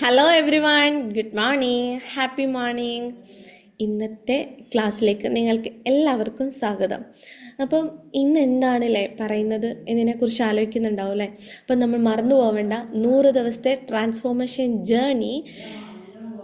Hello every one, good morning, happy morning. ഇന്നത്തെ ക്ലാസ്സിലേക്ക് നിങ്ങൾക്ക് എല്ലാവർക്കും സ്വാഗതം. അപ്പം ഇന്ന് എന്താണല്ലേ പറയുന്നത് എന്നതിനെക്കുറിച്ച് ആലോചിക്കുന്നുണ്ടാവും അല്ലേ. അപ്പം നമ്മൾ മറന്നു പോവേണ്ട 100 ദിവസത്തെ ട്രാൻസ്ഫോർമേഷൻ ജേർണി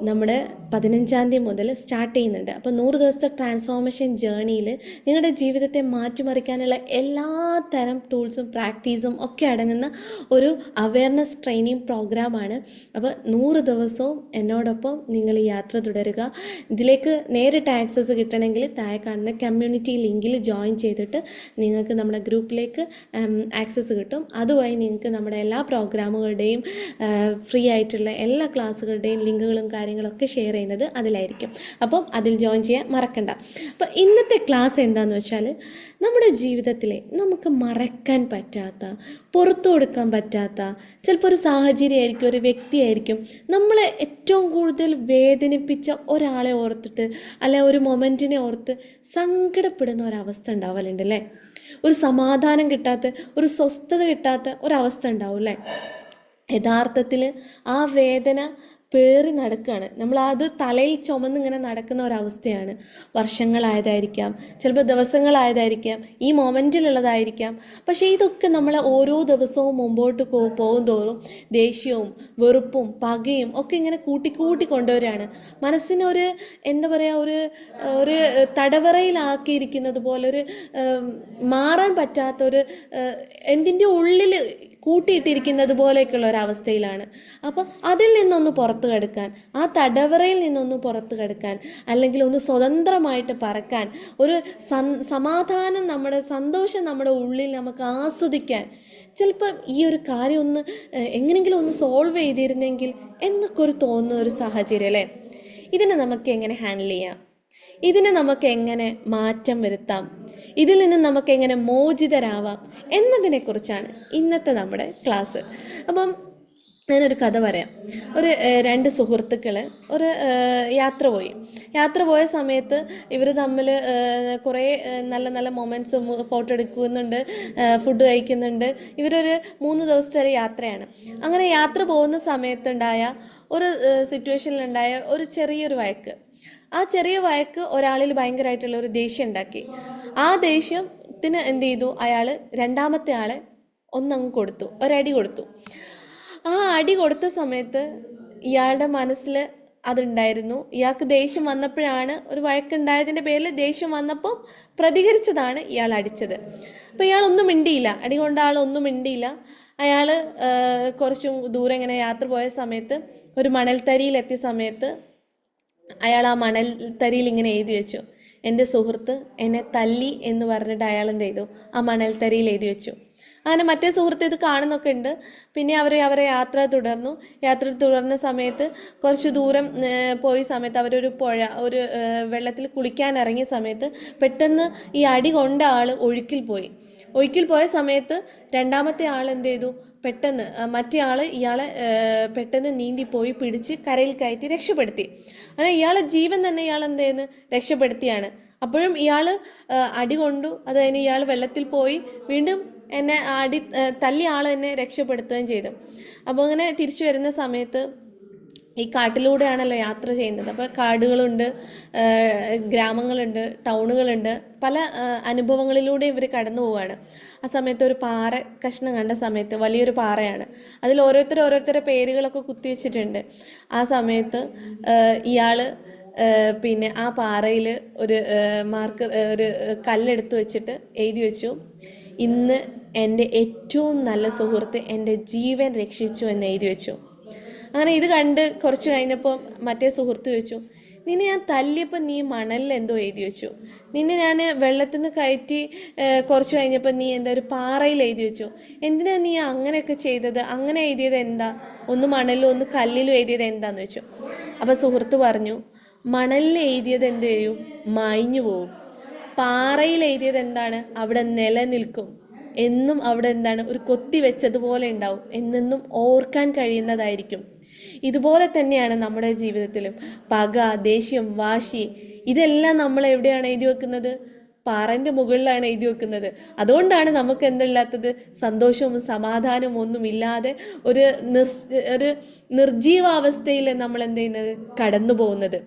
നമ്മുടെ 15-ാം തീയതി മുതൽ സ്റ്റാർട്ട് ചെയ്യുന്നുണ്ട്. അപ്പോൾ 100 ദിവസത്തെ ട്രാൻസ്ഫോർമേഷൻ ജേർണിയിൽ നിങ്ങളുടെ ജീവിതത്തെ മാറ്റിമറിക്കാനുള്ള എല്ലാ തരം ടൂൾസും പ്രാക്ടീസും ഒക്കെ അടങ്ങുന്ന ഒരു അവയർനെസ് ട്രെയിനിങ് പ്രോഗ്രാമാണ്. അപ്പോൾ 100 ദിവസവും എന്നോടൊപ്പം നിങ്ങൾ ഈ യാത്ര തുടരുക. ഇതിലേക്ക് നേരിട്ട് ആക്സസ് കിട്ടണമെങ്കിൽ താഴെ കാണുന്ന കമ്മ്യൂണിറ്റി ലിങ്കിൽ ജോയിൻ ചെയ്തിട്ട് നിങ്ങൾക്ക് നമ്മുടെ ഗ്രൂപ്പിലേക്ക് ആക്സസ് കിട്ടും. അതുവഴി നിങ്ങൾക്ക് നമ്മുടെ എല്ലാ പ്രോഗ്രാമുകളുടെയും ഫ്രീ ആയിട്ടുള്ള എല്ലാ ക്ലാസ്സുകളുടെയും ലിങ്കുകളും കാര്യങ്ങളൊക്കെ ഷെയർ ചെയ്യുന്നത് അതിലായിരിക്കും. അപ്പം അതിൽ ജോയിൻ ചെയ്യാൻ മറക്കണ്ട. അപ്പോൾ ഇന്നത്തെ ക്ലാസ് എന്താണെന്ന് വെച്ചാൽ, നമ്മുടെ ജീവിതത്തിലെ നമുക്ക് മറക്കാൻ പറ്റാത്ത, പുറത്തു കൊടുക്കാൻ പറ്റാത്ത ചിലപ്പോൾ ഒരു സാഹചര്യമായിരിക്കും, ഒരു വ്യക്തിയായിരിക്കും നമ്മളെ ഏറ്റവും കൂടുതൽ വേദനിപ്പിച്ച ഒരാളെ ഓർത്തിട്ട് അല്ലെ ഒരു മൊമെൻറ്റിനെ ഓർത്ത് സങ്കടപ്പെടുന്ന ഒരവസ്ഥ ഉണ്ടാവലുണ്ട് അല്ലേ. ഒരു സമാധാനം കിട്ടാത്ത, ഒരു സ്വസ്ഥത കിട്ടാത്ത ഒരവസ്ഥ ഉണ്ടാവും അല്ലേ. യഥാർത്ഥത്തിൽ ആ വേദന പേറി നടക്കുകയാണ്, നമ്മളത് തലയിൽ ചുമന്നിങ്ങനെ നടക്കുന്ന ഒരവസ്ഥയാണ്. വർഷങ്ങളായതായിരിക്കാം, ചിലപ്പോൾ ദിവസങ്ങളായതായിരിക്കാം, ഈ മൊമെൻറ്റിലുള്ളതായിരിക്കാം. പക്ഷേ ഇതൊക്കെ നമ്മൾ ഓരോ ദിവസവും മുമ്പോട്ട് പോകും തോറും ദേഷ്യവും വെറുപ്പും പകയും ഒക്കെ ഇങ്ങനെ കൂട്ടി കൊണ്ടുവരികയാണ്. മനസ്സിനൊരു എന്താ പറയുക, ഒരു തടവറയിലാക്കിയിരിക്കുന്നത് പോലെ, ഒരു മാറാൻ പറ്റാത്തൊരു എന്തിൻ്റെ ഉള്ളിൽ കൂട്ടിയിട്ടിരിക്കുന്നത് പോലെയൊക്കെയുള്ള ഒരവസ്ഥയിലാണ്. അപ്പോൾ അതിൽ നിന്നൊന്ന് പുറത്തു കടക്കാൻ, ആ തടവറയിൽ നിന്നൊന്ന് പുറത്തു കടക്കാൻ, അല്ലെങ്കിൽ ഒന്ന് സ്വതന്ത്രമായിട്ട് പറക്കാൻ, ഒരു സമാധാനം, നമ്മുടെ സന്തോഷം നമ്മുടെ ഉള്ളിൽ നമുക്ക് ആസ്വദിക്കാൻ, ചിലപ്പം ഈ ഒരു കാര്യം ഒന്ന് എങ്ങനെയെങ്കിലും ഒന്ന് സോൾവ് ചെയ്തിരുന്നെങ്കിൽ എന്നൊക്കെ തോന്നുന്ന ഒരു സാഹചര്യം അല്ലേ. ഇതിനെ നമുക്ക് എങ്ങനെ ഹാൻഡിൽ ചെയ്യാം, ഇതിനെ നമുക്ക് എങ്ങനെ മാറ്റം വരുത്താം, ഇതിൽ നിന്ന് നമുക്ക് എങ്ങനെ മോചിതരാവാം എന്നതിനെക്കുറിച്ചാണ് ഇന്നത്തെ നമ്മുടെ ക്ലാസ്. അപ്പം ഞാനൊരു കഥ പറയാം. ഒരു 2 സുഹൃത്തുക്കൾ ഒരു യാത്ര പോയ സമയത്ത് ഇവർ തമ്മിൽ കുറേ നല്ല നല്ല മൊമെൻറ്റ്സ് ഫോട്ടോ എടുക്കുന്നുണ്ട്, ഫുഡ് കഴിക്കുന്നുണ്ട്. ഇവരൊരു 3 ദിവസത്തെ ഒരു യാത്രയാണ്. അങ്ങനെ യാത്ര പോകുന്ന സമയത്തുണ്ടായ ഒരു സിറ്റുവേഷനിലുണ്ടായ ഒരു ചെറിയൊരു വഴക്ക്. ആ ചെറിയ വഴക്ക് ഒരാളിൽ ഭയങ്കരമായിട്ടുള്ള ഒരു ദേഷ്യം ഉണ്ടാക്കി. ആ ദേഷ്യത്തിന് എന്ത് ചെയ്തു, അയാൾ രണ്ടാമത്തെ ആളെ ഒന്നങ്ങ് കൊടുത്തു, ഒരടി കൊടുത്തു. ആ അടി കൊടുത്ത സമയത്ത് ഇയാളുടെ മനസ്സിൽ അതുണ്ടായിരുന്നു. ഇയാൾക്ക് ദേഷ്യം വന്നപ്പോഴാണ്, ഒരു വഴക്കുണ്ടായതിൻ്റെ പേരിൽ ദേഷ്യം വന്നപ്പോൾ പ്രതികരിച്ചതാണ് ഇയാൾ അടിച്ചത്. അപ്പോൾ ഇയാളൊന്നും മിണ്ടിയില്ല, അടി കൊണ്ട ആളൊന്നും മിണ്ടിയില്ല. അയാൾ കുറച്ചും ദൂരെ ഇങ്ങനെ യാത്ര പോയ സമയത്ത് ഒരു മണൽത്തരിയിലെത്തിയ സമയത്ത് അയാൾ ആ മണൽത്തരിയിൽ ഇങ്ങനെ എഴുതി വെച്ചു, എൻ്റെ സുഹൃത്ത് എന്നെ തല്ലി എന്ന് പറഞ്ഞിട്ട് അയാൾ എന്ത് ചെയ്തു, ആ മണൽത്തരിയിൽ എഴുതി വെച്ചു. അങ്ങനെ മറ്റേ സുഹൃത്ത് ഇത് കാണുന്നൊക്കെ ഉണ്ട്. പിന്നെ അവരെ യാത്ര തുടർന്ന സമയത്ത് കുറച്ച് ദൂരം പോയ സമയത്ത് അവരൊരു ഒരു വെള്ളത്തിൽ കുളിക്കാൻ ഇറങ്ങിയ സമയത്ത് പെട്ടെന്ന് ഈ അടി കൊണ്ട ആൾ ഒഴുക്കിൽ പോയ സമയത്ത് രണ്ടാമത്തെ ആൾ എന്ത് ചെയ്തു, പെട്ടെന്ന് മറ്റേ ആൾ ഇയാളെ പെട്ടെന്ന് നീന്തിപ്പോയി പിടിച്ച് കരയിൽ കയറ്റി രക്ഷപ്പെടുത്തി. അങ്ങനെ ഇയാളെ ജീവൻ തന്നെ ഇയാൾ എന്ത് ചെയ്യുന്നു, രക്ഷപ്പെടുത്തിയാണ്. അപ്പോഴും ഇയാൾ അടി കൊണ്ടു, അത് കഴിഞ്ഞ് ഇയാൾ വെള്ളത്തിൽ പോയി വീണ്ടും എന്നെ തല്ലി ആൾ എന്നെ രക്ഷപ്പെടുത്തുകയും ചെയ്തു. അപ്പോൾ അങ്ങനെ തിരിച്ചു വരുന്ന സമയത്ത് ഈ കാട്ടിലൂടെയാണല്ലോ യാത്ര ചെയ്യുന്നത്. അപ്പോൾ കാടുകളുണ്ട്, ഗ്രാമങ്ങളുണ്ട്, ടൗണുകളുണ്ട്, പല അനുഭവങ്ങളിലൂടെ ഇവർ കടന്നു പോവുകയാണ്. ആ സമയത്ത് ഒരു പാറ കഷ്ണം കണ്ട സമയത്ത്, വലിയൊരു പാറയാണ്, അതിൽ ഓരോരുത്തരുടെ പേരുകളൊക്കെ കുത്തിവെച്ചിട്ടുണ്ട്. ആ സമയത്ത് ഇയാൾ പിന്നെ ആ പാറയിൽ ഒരു ഒരു കല്ലെടുത്ത് വെച്ചിട്ട് എഴുതി വെച്ചു, ഇന്ന് എൻ്റെ ഏറ്റവും നല്ല സുഹൃത്ത് എൻ്റെ ജീവൻ രക്ഷിച്ചു എന്ന് എഴുതി വെച്ചു. അങ്ങനെ ഇത് കണ്ട് കുറച്ച് കഴിഞ്ഞപ്പോൾ മറ്റേ സുഹൃത്ത് ചോദിച്ചു, നിന്നെ ഞാൻ തല്ലിയപ്പോൾ നീ മണലിൽ എന്തോ എഴുതി വെച്ചു, നിന്നെ ഞാൻ വെള്ളത്തിൽ നിന്ന് കയറ്റി കുറച്ച് കഴിഞ്ഞപ്പോൾ നീ എന്താ ഒരു പാറയിൽ എഴുതി വെച്ചു, എന്തിനാ നീ അങ്ങനെയൊക്കെ ചെയ്തത്, അങ്ങനെ എഴുതിയത് എന്താ, ഒന്ന് മണലിലും ഒന്ന് കല്ലിലും എഴുതിയത് എന്താന്ന് വെച്ചു. അപ്പോൾ സുഹൃത്ത് പറഞ്ഞു, മണലിൽ എഴുതിയത് എന്ത് ചെയ്യും, മായ്ഞ്ഞു പോവും. പാറയിൽ എഴുതിയത് എന്താണ്, അവിടെ നിലനിൽക്കും, എന്നും അവിടെ എന്താണ്, ഒരു കൊത്തി വെച്ചതുപോലെ ഉണ്ടാവും, എന്നെന്നും ഓർക്കാൻ കഴിയുന്നതായിരിക്കും. ഇതുപോലെ തന്നെയാണ് നമ്മുടെ ജീവിതത്തിലും പക, ദേഷ്യം, വാശി, ഇതെല്ലാം നമ്മൾ എവിടെയാണ് എഴുതി വെക്കുന്നത്, പാറൻ്റെ മുകളിലാണ് എഴുതി വെക്കുന്നത്. അതുകൊണ്ടാണ് നമുക്ക് എന്തില്ലാത്തത്, സന്തോഷവും സമാധാനവും ഒന്നുമില്ലാതെ ഒരു നിർജീവാവസ്ഥയിൽ നമ്മൾ എന്ത് ചെയ്യുന്നത്, കടന്നു പോകുന്നത്.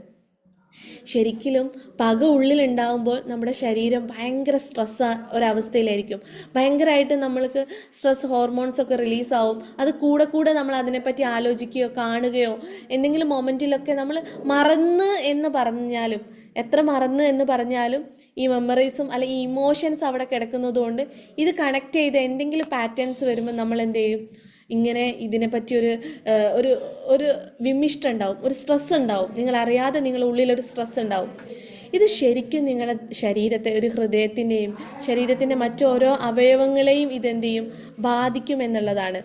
ശരിക്കും പക ഉള്ളിലുണ്ടാകുമ്പോൾ നമ്മുടെ ശരീരം ഭയങ്കര സ്ട്രെസ് ഒരവസ്ഥയിലായിരിക്കും. ഭയങ്കരമായിട്ട് നമ്മൾക്ക് സ്ട്രെസ് ഹോർമോൺസൊക്കെ റിലീസാവും. അത് കൂടെ നമ്മൾ അതിനെപ്പറ്റി ആലോചിക്കുകയോ കാണുകയോ എന്തെങ്കിലും മൊമെൻറ്റിലൊക്കെ നമ്മൾ എത്ര മറന്ന് എന്ന് പറഞ്ഞാലും ഈ മെമ്മറീസും അല്ല ഈ ഇമോഷൻസ് അവിടെ കിടക്കുന്നതുകൊണ്ട് ഇത് കണക്ട് ചെയ്ത് എന്തെങ്കിലും പാറ്റേൺസ് വരുമ്പോൾ നമ്മൾ എന്ത് ചെയ്യും, ഇങ്ങനെ ഇതിനെപ്പറ്റി ഒരു ഒരു വിമിഷ്ടം ഉണ്ടാവും, ഒരു സ്ട്രെസ് ഉണ്ടാവും. നിങ്ങളറിയാതെ നിങ്ങളുടെ ഉള്ളിലൊരു സ്ട്രെസ് ഉണ്ടാവും. ഇത് ശരിക്കും നിങ്ങളുടെ ശരീരത്തെ, ഒരു ഹൃദയത്തിൻ്റെയും ശരീരത്തിൻ്റെ മറ്റോരോ അവയവങ്ങളെയും ഇതെന്ത് ചെയ്യും, ബാധിക്കുമെന്നുള്ളതാണ്.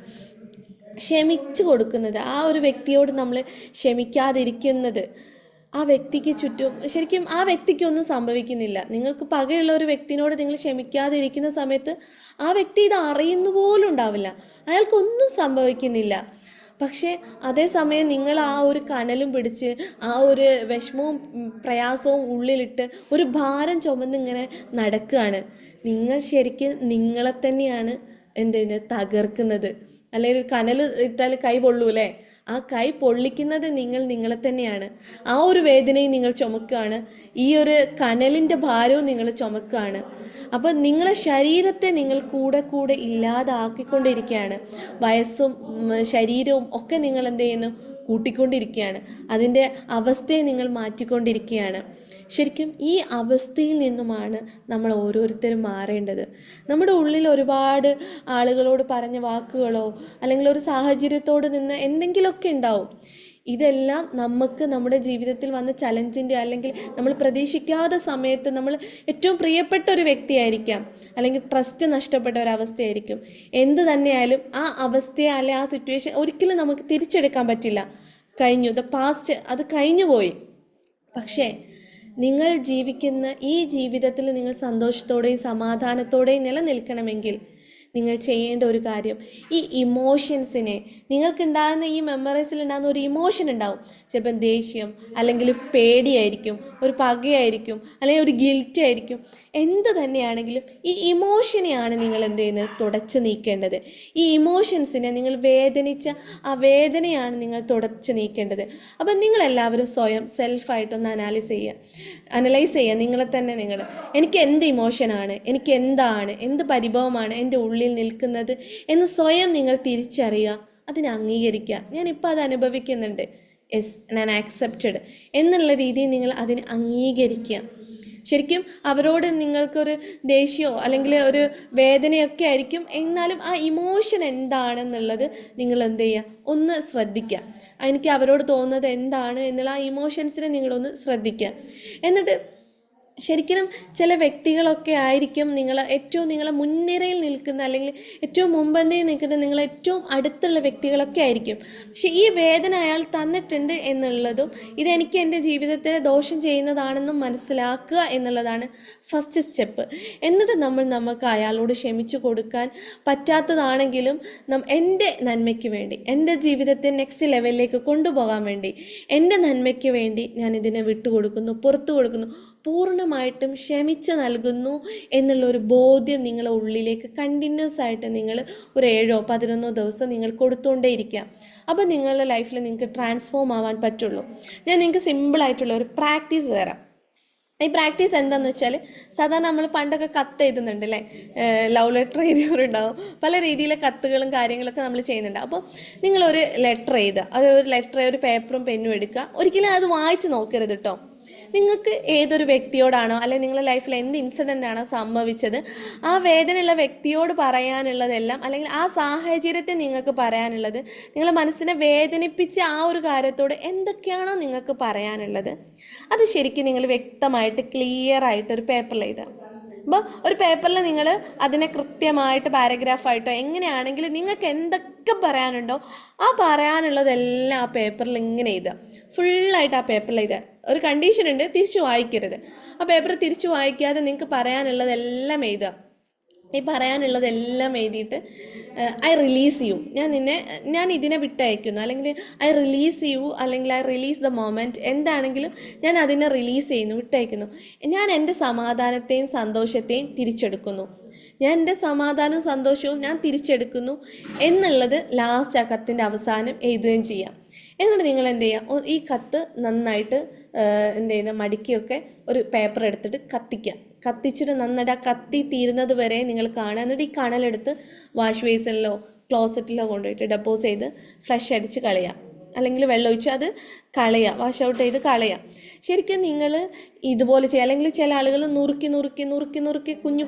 ക്ഷമിച്ചു കൊടുക്കുന്നത്, ആ ഒരു വ്യക്തിയോട് നമ്മൾ ക്ഷമിക്കാതിരിക്കുന്നത്, ആ വ്യക്തിക്ക് ചുറ്റും ശരിക്കും ആ വ്യക്തിക്കൊന്നും സംഭവിക്കുന്നില്ല. നിങ്ങൾക്ക് പകയുള്ള ഒരു വ്യക്തിനോട് നിങ്ങൾ ക്ഷമിക്കാതിരിക്കുന്ന സമയത്ത് ആ വ്യക്തി ഇത് അറിയുന്ന പോലും ഉണ്ടാവില്ല, അയാൾക്കൊന്നും സംഭവിക്കുന്നില്ല. പക്ഷേ അതേസമയം നിങ്ങൾ ആ ഒരു കനലും പിടിച്ച് ആ ഒരു വിഷമവും പ്രയാസവും ഉള്ളിലിട്ട് ഒരു ഭാരം ചുമന്നിങ്ങനെ നടക്കുകയാണ്. നിങ്ങൾ ശരിക്കും നിങ്ങളെ തന്നെയാണ് തകർക്കുന്നത്. അല്ലെങ്കിൽ കനൽ ഇട്ടാൽ കൈ പൊള്ളൂലേ, ആ കൈ പൊള്ളിക്കുന്നത് നിങ്ങളെ തന്നെയാണ്. ആ ഒരു വേദനയും നിങ്ങൾ ചുമക്കുകയാണ്, ഈ ഒരു കനലിൻ്റെ ഭാരവും നിങ്ങൾ ചുമക്കുകയാണ്. അപ്പോൾ നിങ്ങളെ ശരീരത്തെ നിങ്ങൾ കൂടെ ഇല്ലാതാക്കിക്കൊണ്ടിരിക്കുകയാണ്. വയസ്സും ശരീരവും ഒക്കെ നിങ്ങൾ എന്ത് ചെയ്യുന്നു, കൂട്ടിക്കൊണ്ടിരിക്കുകയാണ്. അതിൻ്റെ അവസ്ഥയെ നിങ്ങൾ മാറ്റിക്കൊണ്ടിരിക്കുകയാണ്. ശരിക്കും ഈ അവസ്ഥയിൽ നിന്നുമാണ് നമ്മൾ ഓരോരുത്തരും മാറേണ്ടത്. നമ്മുടെ ഉള്ളിൽ ഒരുപാട് ആളുകളോട് പറഞ്ഞ വാക്കുകളോ അല്ലെങ്കിൽ ഒരു സാഹചര്യത്തോട് നിന്ന് എന്തെങ്കിലുമൊക്കെ ഉണ്ടാവും. ഇതെല്ലാം നമുക്ക് നമ്മുടെ ജീവിതത്തിൽ വന്ന ചലഞ്ചിൻ്റെ അല്ലെങ്കിൽ നമ്മൾ പ്രതീക്ഷിക്കാത്ത സമയത്ത് നമ്മൾ ഏറ്റവും പ്രിയപ്പെട്ട ഒരു വ്യക്തിയായിരിക്കാം, അല്ലെങ്കിൽ ട്രസ്റ്റ് നഷ്ടപ്പെട്ട ഒരവസ്ഥയായിരിക്കും. എന്ത് തന്നെയായാലും ആ അവസ്ഥയെ അല്ലെ ആ സിറ്റുവേഷൻ ഒരിക്കലും നമുക്ക് തിരിച്ചെടുക്കാൻ പറ്റില്ല. കഴിഞ്ഞു, ദ പാസ്റ്റ്, അത് കഴിഞ്ഞു പോയി. പക്ഷേ നിങ്ങൾ ജീവിക്കുന്ന ഈ ജീവിതത്തിൽ നിങ്ങൾ സന്തോഷത്തോടെയും സമാധാനത്തോടെയും നിലനിൽക്കണമെങ്കിൽ നിങ്ങൾ ചെയ്യേണ്ട ഒരു കാര്യം, ഈ ഇമോഷൻസിനെ, നിങ്ങൾക്കുണ്ടാകുന്ന ഈ മെമ്മറീസിൽ ഉണ്ടാകുന്ന ഒരു ഇമോഷൻ ഉണ്ടാവും. ചിലപ്പം ദേഷ്യം, അല്ലെങ്കിൽ പേടിയായിരിക്കും, ഒരു പകയായിരിക്കും, അല്ലെങ്കിൽ ഒരു ഗിൽറ്റ് ആയിരിക്കും. എന്ത് തന്നെയാണെങ്കിലും ഈ ഇമോഷനെയാണ് നിങ്ങൾ എന്ത് ചെയ്യുന്നത്, തുടച്ച് നീക്കേണ്ടത്. ഈ ഇമോഷൻസിനെ, നിങ്ങൾ വേദനിച്ച ആ വേദനയാണ് നിങ്ങൾ തുടച്ച് നീക്കേണ്ടത്. അപ്പം നിങ്ങളെല്ലാവരും സ്വയം സെൽഫായിട്ടൊന്ന് അനലൈസ് ചെയ്യുക. നിങ്ങളെ തന്നെ എനിക്ക് എന്ത് ഇമോഷനാണ്, എനിക്ക് എന്ത് പരിഭവമാണ് എൻ്റെ ഉള്ളിൽ നിൽക്കുന്നത് എന്ന് സ്വയം നിങ്ങൾ തിരിച്ചറിയുക, അതിനെ അംഗീകരിക്കുക. ഞാനിപ്പോൾ അത് അനുഭവിക്കുന്നുണ്ട്, യെസ്, ഞാൻ ആക്സെപ്റ്റഡ് എന്നുള്ള രീതിയിൽ നിങ്ങൾ അതിനെ അംഗീകരിക്കുക. ശരിക്കും അവരോട് നിങ്ങൾക്കൊരു ദേഷ്യമോ അല്ലെങ്കിൽ ഒരു വേദനയൊക്കെ ആയിരിക്കും, എന്നാലും ആ ഇമോഷൻ എന്താണെന്നുള്ളത് നിങ്ങൾ എന്ത് ചെയ്യുക, ഒന്ന് ശ്രദ്ധിക്കുക. എനിക്ക് അവരോട് തോന്നുന്നത് എന്താണ് എന്നുള്ള ആ ഇമോഷൻസിനെ നിങ്ങളൊന്ന് ശ്രദ്ധിക്കുക. എന്നിട്ട് ശരിക്കും ചില വ്യക്തികളൊക്കെ ആയിരിക്കും നിങ്ങളെ മുൻനിരയിൽ നിൽക്കുന്ന അല്ലെങ്കിൽ ഏറ്റവും മുമ്പന്തിയിൽ നിൽക്കുന്ന നിങ്ങൾ ഏറ്റവും അടുത്തുള്ള വ്യക്തികളൊക്കെ ആയിരിക്കും. പക്ഷെ ഈ വേദന അയാൾ തന്നിട്ടുണ്ട് എന്നുള്ളതും ഇതെനിക്ക് എൻ്റെ ജീവിതത്തിൽ ദോഷം ചെയ്യുന്നതാണെന്നും മനസ്സിലാക്കുക എന്നുള്ളതാണ് ഫസ്റ്റ് സ്റ്റെപ്പ്. എന്നിട്ട് നമുക്ക് അയാളോട് ക്ഷമിച്ചു കൊടുക്കാൻ പറ്റാത്തതാണെങ്കിലും എൻ്റെ നന്മയ്ക്ക് വേണ്ടി, എൻ്റെ ജീവിതത്തെ നെക്സ്റ്റ് ലെവലിലേക്ക് കൊണ്ടുപോകാൻ വേണ്ടി, എൻ്റെ നന്മയ്ക്ക് വേണ്ടി ഞാൻ ഇതിനെ വിട്ടുകൊടുക്കുന്നു, പുറത്തു കൊടുക്കുന്നു, പൂർണ്ണമായിട്ടും ക്ഷമിച്ച് നൽകുന്നു എന്നുള്ളൊരു ബോധ്യം നിങ്ങളെ ഉള്ളിലേക്ക് കണ്ടിന്യൂസ് ആയിട്ട് നിങ്ങൾ ഒരു 7-11 ദിവസം നിങ്ങൾ കൊടുത്തുകൊണ്ടേയിരിക്കുക. അപ്പോൾ നിങ്ങളുടെ ലൈഫിൽ നിങ്ങൾക്ക് ട്രാൻസ്ഫോം ആവാൻ പറ്റുള്ളൂ. ഞാൻ നിങ്ങൾക്ക് സിമ്പിളായിട്ടുള്ള ഒരു പ്രാക്ടീസ് തരാം. ഈ പ്രാക്ടീസ് എന്താണെന്ന് വെച്ചാൽ, സാധാരണ നമ്മൾ പണ്ടൊക്കെ കത്ത് എഴുതുന്നുണ്ട് അല്ലേ, ലവ് ലെറ്റർ എഴുതിയവരുണ്ടാവും, പല രീതിയിലെ കത്തുകളും കാര്യങ്ങളൊക്കെ നമ്മൾ ചെയ്യുന്നുണ്ട്. അപ്പോൾ നിങ്ങളൊരു ലെറ്റർ എഴുതുക, ഒരു പേപ്പറും പെന്നും എടുക്കുക. ഒരിക്കലും അത് വായിച്ച് നോക്കരുത് കേട്ടോ. നിങ്ങൾക്ക് ഏതൊരു വ്യക്തിയോടാണോ അല്ലെങ്കിൽ നിങ്ങളുടെ ലൈഫിൽ എന്ത് ഇൻസിഡൻ്റ് ആണോ സംഭവിച്ചത്, ആ വേദനയുള്ള വ്യക്തിയോട് പറയാനുള്ളതെല്ലാം, അല്ലെങ്കിൽ ആ സാഹചര്യത്തെ നിങ്ങൾക്ക് പറയാനുള്ളത്, നിങ്ങളുടെ മനസ്സിനെ വേദനിപ്പിച്ച ആ ഒരു കാര്യത്തോട് എന്തൊക്കെയാണോ നിങ്ങൾക്ക് പറയാനുള്ളത്, അത് ശരിക്കും നിങ്ങൾ വ്യക്തമായിട്ട് ക്ലിയർ ആയിട്ട് ഒരു പേപ്പറിൽ എഴുതുക. അപ്പോൾ ഒരു പേപ്പറിൽ നിങ്ങൾ അതിനെ കൃത്യമായിട്ട് പാരഗ്രാഫായിട്ടോ എങ്ങനെയാണെങ്കിലും നിങ്ങൾക്ക് എന്തൊക്കെ പറയാനുണ്ടോ ആ പറയാനുള്ളതെല്ലാം ആ പേപ്പറിൽ ഇങ്ങനെ എഴുതുക, ഫുള്ളായിട്ട് ആ പേപ്പറിൽ എഴുതുക. ഒരു കണ്ടീഷൻ ഉണ്ട്, തിരിച്ചു വായിക്കരുത്. ആ പേപ്പർ തിരിച്ചു വായിക്കാതെ നിങ്ങൾക്ക് പറയാനുള്ളതെല്ലാം എഴുതുക. ഈ പറയാനുള്ളതെല്ലാം എഴുതിയിട്ട് ഐ റിലീസ് യു, ഞാൻ ഇതിനെ വിട്ടയക്കുന്നു, അല്ലെങ്കിൽ ഐ റിലീസ് യു, അല്ലെങ്കിൽ ഐ റിലീസ് ദ മൊമെൻറ്റ്, എന്താണെങ്കിലും ഞാൻ അതിനെ റിലീസ് ചെയ്യുന്നു, വിട്ടയക്കുന്നു. ഞാൻ എൻ്റെ സമാധാനത്തെയും സന്തോഷത്തെയും തിരിച്ചെടുക്കുന്നു, ഞാൻ എൻ്റെ സമാധാനവും സന്തോഷവും ഞാൻ തിരിച്ചെടുക്കുന്നു എന്നുള്ളത് ലാസ്റ്റ് ആ കത്തിൻ്റെ അവസാനം എഴുതുകയും ചെയ്യാം. എന്നിട്ട് നിങ്ങൾ എന്ത് ചെയ്യുക, ഈ കത്ത് നന്നായിട്ട് എന്ത് ചെയ്യുന്ന മടിക്കുകയൊക്കെ ഒരു പേപ്പർ എടുത്തിട്ട് കത്തിച്ചിട്ട് നന്നായിട്ട് ആ കത്തി തീരുന്നത് വരെ നിങ്ങൾ കാണുക. എന്നിട്ട് ഈ കണലെടുത്ത് വാഷ് ബേസിനിലോ ക്ലോസറ്റിലോ കൊണ്ടുപോയിട്ട് ഡെപ്പോസ് ചെയ്ത് ഫ്ലഷ് അടിച്ച് കളയുക, അല്ലെങ്കിൽ വെള്ളമൊഴിച്ച് അത് കളയുക, വാഷ് ഔട്ട് ചെയ്ത് കളയുക. ശരിക്കും നിങ്ങൾ ഇതുപോലെ ചെയ്യുക. അല്ലെങ്കിൽ ചില ആളുകൾ നുറുക്കി കുഞ്ഞു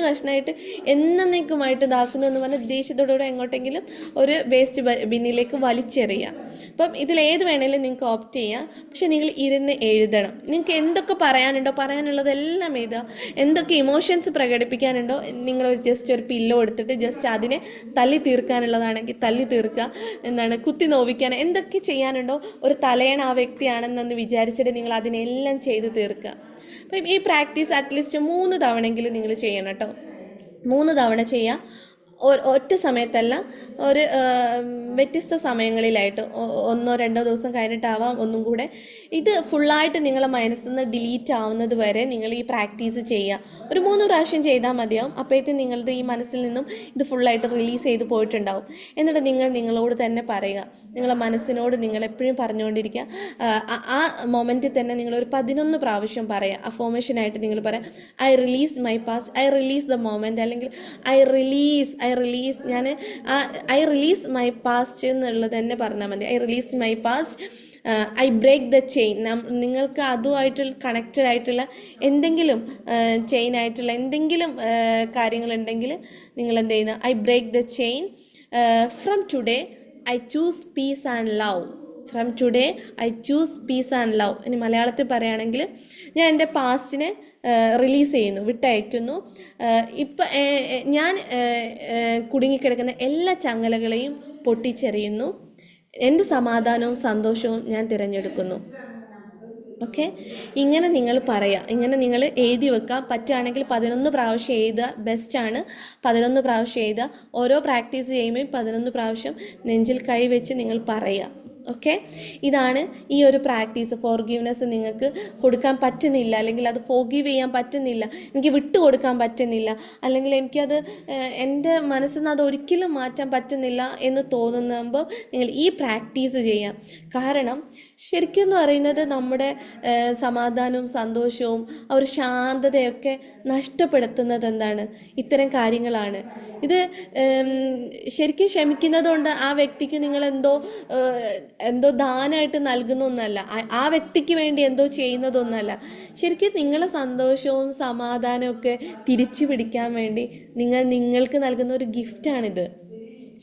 കഷ്ണമായിട്ട് എന്നേക്കുമായിട്ട് ഇതാക്കുന്നതെന്ന് പറഞ്ഞാൽ ദേഷ്യത്തോടുകൂടെ എങ്ങോട്ടെങ്കിലും ഒരു വേസ്റ്റ് ബിന്നിലേക്ക് വലിച്ചെറിയുക. അപ്പം ഇതിലേത് വേണേലും നിങ്ങൾക്ക് ഓപ്റ്റ് ചെയ്യാം. പക്ഷെ നിങ്ങൾ ഇരുന്ന് എഴുതണം. നിങ്ങൾക്ക് എന്തൊക്കെ പറയാനുള്ളതെല്ലാം എഴുതുക. എന്തൊക്കെ ഇമോഷൻസ് പ്രകടിപ്പിക്കാനുണ്ടോ നിങ്ങൾ ജസ്റ്റ് ഒരു പില്ലോ എടുത്തിട്ട് ജസ്റ്റ് അതിനെ തല്ലി തീർക്കാനുള്ളതാണെങ്കിൽ തല്ലി തീർക്കുക. കുത്തി നോവിക്കാൻ എന്തൊക്കെ ചെയ്യാനുണ്ടോ, ഒരു തലയണ ആ വ്യക്തിയാണെന്നൊന്ന് വിചാരിച്ചിട്ട് നിങ്ങൾ അതിനെല്ലാം ചെയ്ത് തീർക്കുക. അപ്പം ഈ പ്രാക്ടീസ് അറ്റ്ലീസ്റ്റ് 3 തവണയെങ്കിലും നിങ്ങൾ ചെയ്യണം കേട്ടോ. 3 തവണ ചെയ്യുക. ഒറ്റ സമയത്തല്ല, ഒരു വ്യത്യസ്ത സമയങ്ങളിലായിട്ട് 1-2 ദിവസം കഴിഞ്ഞിട്ടാവാം ഒന്നും കൂടെ. ഇത് ഫുള്ളായിട്ട് നിങ്ങളെ മനസ്സിൽ നിന്ന് ഡിലീറ്റ് ആവുന്നത് വരെ നിങ്ങൾ ഈ പ്രാക്ടീസ് ചെയ്യുക. ഒരു 3 പ്രാവശ്യം ചെയ്താൽ മതിയാവും. അപ്പോഴത്തേക്കും നിങ്ങളുടെ ഈ മനസ്സിൽ നിന്നും ഇത് ഫുള്ളായിട്ട് റിലീസ് ചെയ്ത് പോയിട്ടുണ്ടാവും. എന്നിട്ട് നിങ്ങളോട് തന്നെ പറയുക, നിങ്ങളെ മനസ്സിനോട് നിങ്ങൾ എപ്പോഴും പറഞ്ഞുകൊണ്ടിരിക്കുക. ആ മൊമെൻറ്റിൽ തന്നെ നിങ്ങളൊരു 11 പ്രാവശ്യം പറയുക. അഫോർമേഷനായിട്ട് നിങ്ങൾ പറയുക, I release my past, I release the moment, അല്ലെങ്കിൽ ഐ റിലീസ് മൈ പാസ്റ്റ് എന്നുള്ളത് തന്നെ പറഞ്ഞാൽ മതി. I release my past, I break the chain. നിങ്ങൾക്ക് അതുമായിട്ട് കണക്റ്റഡ് ആയിട്ടുള്ള എന്തെങ്കിലും ചെയിനായിട്ടുള്ള എന്തെങ്കിലും കാര്യങ്ങളുണ്ടെങ്കിൽ നിങ്ങൾ എന്ത് ചെയ്യുന്നത്, I break the chain. From today I choose peace and love. From today I choose peace and love. ഇനി മലയാളത്തിൽ പറയുകയാണെങ്കിൽ, ഞാൻ എൻ്റെ പാസ്റ്റിനെ റിലീസ് ചെയ്യുന്നു, വിട്ടയക്കുന്നു. ഇപ്പം ഞാൻ കുടുങ്ങിക്കിടക്കുന്ന എല്ലാ ചങ്ങലകളെയും പൊട്ടിച്ചെറിയുന്നു. എൻ്റെ സമാധാനവും സന്തോഷവും ഞാൻ തിരഞ്ഞെടുക്കുന്നു. ഓക്കെ, ഇങ്ങനെ നിങ്ങൾ പറയുക. ഇങ്ങനെ നിങ്ങൾ എഴുതി വെക്കുക. പറ്റുകയാണെങ്കിൽ 11 പ്രാവശ്യം എഴുതുക, ബെസ്റ്റാണ്. 11 പ്രാവശ്യം എഴുതുക. ഓരോ പ്രാക്ടീസ് ചെയ്യുമ്പോൾ 11 പ്രാവശ്യം നെഞ്ചിൽ കൈ വെച്ച് നിങ്ങൾ പറയുക. ഓക്കെ, ഇതാണ് ഈ ഒരു പ്രാക്ടീസ്. ഫോർഗീവ്നെസ് നിങ്ങൾക്ക് കൊടുക്കാൻ പറ്റുന്നില്ല, അല്ലെങ്കിൽ അത് ഫോർഗീവ് ചെയ്യാൻ പറ്റുന്നില്ല, എനിക്ക് വിട്ടു കൊടുക്കാൻ പറ്റുന്നില്ല, അല്ലെങ്കിൽ എനിക്കത് എൻ്റെ മനസ്സിൽ നിന്ന് അത് ഒരിക്കലും മാറ്റാൻ പറ്റുന്നില്ല എന്ന് തോന്നുമ്പോൾ നിങ്ങൾ ഈ പ്രാക്ടീസ് ചെയ്യാം. കാരണം ശരിക്കും എന്ന് പറയുന്നത് നമ്മുടെ സമാധാനവും സന്തോഷവും ആ ഒരു ശാന്തതയൊക്കെ നഷ്ടപ്പെടുത്തുന്നത് എന്താണ്? ഇത്തരം കാര്യങ്ങളാണ്. ഇത് ശരിക്കും ക്ഷമിക്കുന്നതുകൊണ്ട് ആ വ്യക്തിക്ക് നിങ്ങൾ എന്തോ ദാനമായിട്ട് നൽകുന്നൊന്നല്ല, ആ വ്യക്തിക്ക് വേണ്ടി എന്തോ ചെയ്യുന്നതൊന്നല്ല. ശരിക്കും നിങ്ങളെ സന്തോഷവും സമാധാനവും ഒക്കെ തിരിച്ചു പിടിക്കാൻ വേണ്ടി നിങ്ങൾക്ക് നൽകുന്ന ഒരു ഗിഫ്റ്റാണിത്.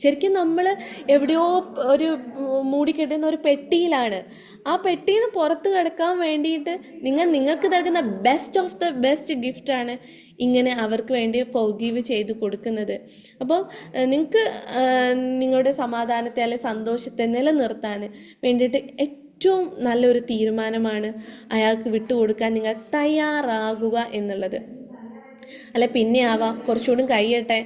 ശരിക്കും നമ്മൾ എവിടെയോ ഒരു മൂടിക്കെട്ടുന്ന ഒരു പെട്ടിയിലാണ്. ആ പെട്ടിയിൽ നിന്ന് പുറത്ത് കിടക്കാൻ വേണ്ടിയിട്ട് നിങ്ങൾക്ക് നൽകുന്ന ബെസ്റ്റ് ഓഫ് ദ ബെസ്റ്റ് ഗിഫ്റ്റാണ് ഇങ്ങനെ അവർക്ക് വേണ്ടി ഫോർഗീവ് ചെയ്ത് കൊടുക്കുന്നത്. അപ്പോൾ നിങ്ങൾക്ക് നിങ്ങളുടെ സമാധാനത്തെ അല്ലെങ്കിൽ സന്തോഷത്തെ നിലനിർത്താൻ വേണ്ടിയിട്ട് ഏറ്റവും നല്ലൊരു തീരുമാനമാണ് അയാൾക്ക് വിട്ടുകൊടുക്കാൻ നിങ്ങൾ തയ്യാറാകുക എന്നുള്ളത്. അല്ല പിന്നെ ആവാം, കുറച്ചുകൂടി കഴിയട്ടെ,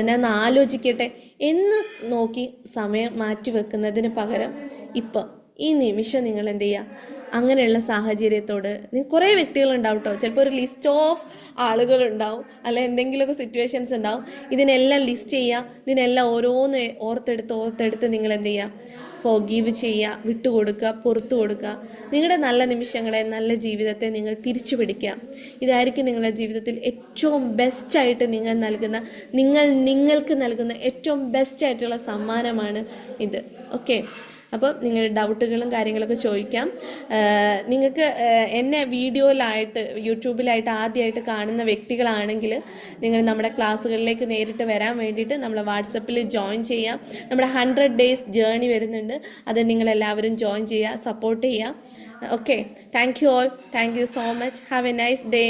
ഞാൻ ആലോചിക്കട്ടെ എന്ന് നോക്കി സമയം മാറ്റി വെക്കുന്നതിന് പകരം ഇപ്പം ഈ നിമിഷം നിങ്ങൾ എന്ത് ചെയ്യുക, അങ്ങനെയുള്ള സാഹചര്യത്തോട് കുറേ വ്യക്തികളുണ്ടാവും കേട്ടോ. ചിലപ്പോൾ ഒരു ലിസ്റ്റ് ഓഫ് ആളുകളുണ്ടാവും, അല്ല എന്തെങ്കിലുമൊക്കെ സിറ്റുവേഷൻസ് ഉണ്ടാവും. ഇതിനെല്ലാം ലിസ്റ്റ് ചെയ്യുക, ഇതിനെല്ലാം ഓരോന്ന് ഓർത്തെടുത്ത് നിങ്ങൾ എന്ത് ചെയ്യുക, ഫോർഗീവ് ചെയ്യുക, വിട്ടുകൊടുക്കുക, പുറത്തു കൊടുക്കുക. നിങ്ങളുടെ നല്ല നിമിഷങ്ങളെ, നല്ല ജീവിതത്തെ നിങ്ങൾ തിരിച്ചു പിടിക്കുക. ഇതായിരിക്കും നിങ്ങളുടെ ജീവിതത്തിൽ ഏറ്റവും ബെസ്റ്റായിട്ട് നിങ്ങൾക്ക് നൽകുന്ന ഏറ്റവും ബെസ്റ്റായിട്ടുള്ള സമ്മാനമാണ് ഇത്. ഓക്കെ, അപ്പോൾ നിങ്ങളുടെ ഡൗട്ടുകളും കാര്യങ്ങളൊക്കെ ചോദിക്കാം. നിങ്ങൾക്ക് എന്നെ വീഡിയോയിലായിട്ട് യൂട്യൂബിലായിട്ട് ആദ്യമായിട്ട് കാണുന്ന വ്യക്തികളാണെങ്കിൽ നിങ്ങൾ നമ്മുടെ ക്ലാസ്സുകളിലേക്ക് നേരിട്ട് വരാൻ വേണ്ടിയിട്ട് നമ്മളെ വാട്സപ്പിൽ ജോയിൻ ചെയ്യാം. നമ്മുടെ 100 days ജേർണി വരുന്നുണ്ട്, അത് നിങ്ങളെല്ലാവരും ജോയിൻ ചെയ്യുക, സപ്പോർട്ട് ചെയ്യുക. Okay, thank you all, thank you so much, have A nice day.